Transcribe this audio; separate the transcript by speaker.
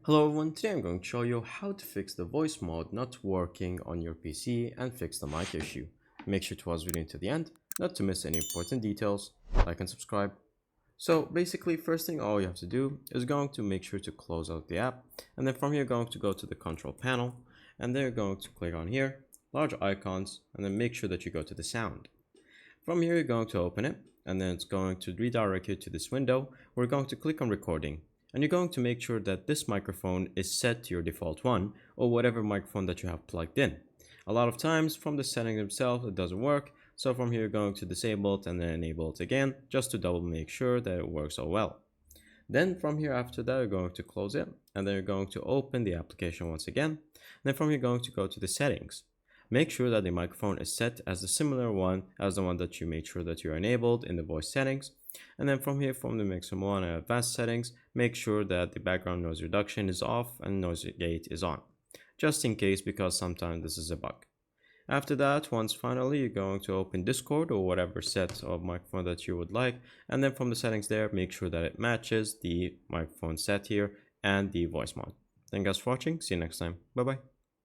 Speaker 1: Hello everyone, today I'm going to show you how to fix the voice mode not working on your PC and fix the mic issue. Make sure to watch the video to the end, not to miss any important details, like and subscribe. So basically, first thing all you have to do is going to make sure to close out the app, and then from here you're going to go to the control panel, and then you're going to click on here, large icons, and then make sure that you go to the sound. From here you're going to open it, and then it's going to redirect you to this window. We're going to click on recording. And you're going to make sure that this microphone is set to your default one or whatever microphone that you have plugged in. A lot of times from the settings themselves it doesn't work, so from here you're going to disable it and then enable it again just to double make sure that it works all well. Then from here after that you're going to close it, and then you're going to open the application once again. And then from here you're going to go to the settings. Make sure that the microphone is set as the similar one as the one that you made sure that you're enabled in the voice settings. And then from here, from the mixer mode and advanced settings, make sure that the background noise reduction is off and noise gate is on, just in case, because sometimes this is a bug. After that, once finally you're going to open Discord or whatever set of microphone that you would like, and then from the settings there, make sure that it matches the microphone set here and the voice mod. Thank you guys for watching. See you next time. Bye bye.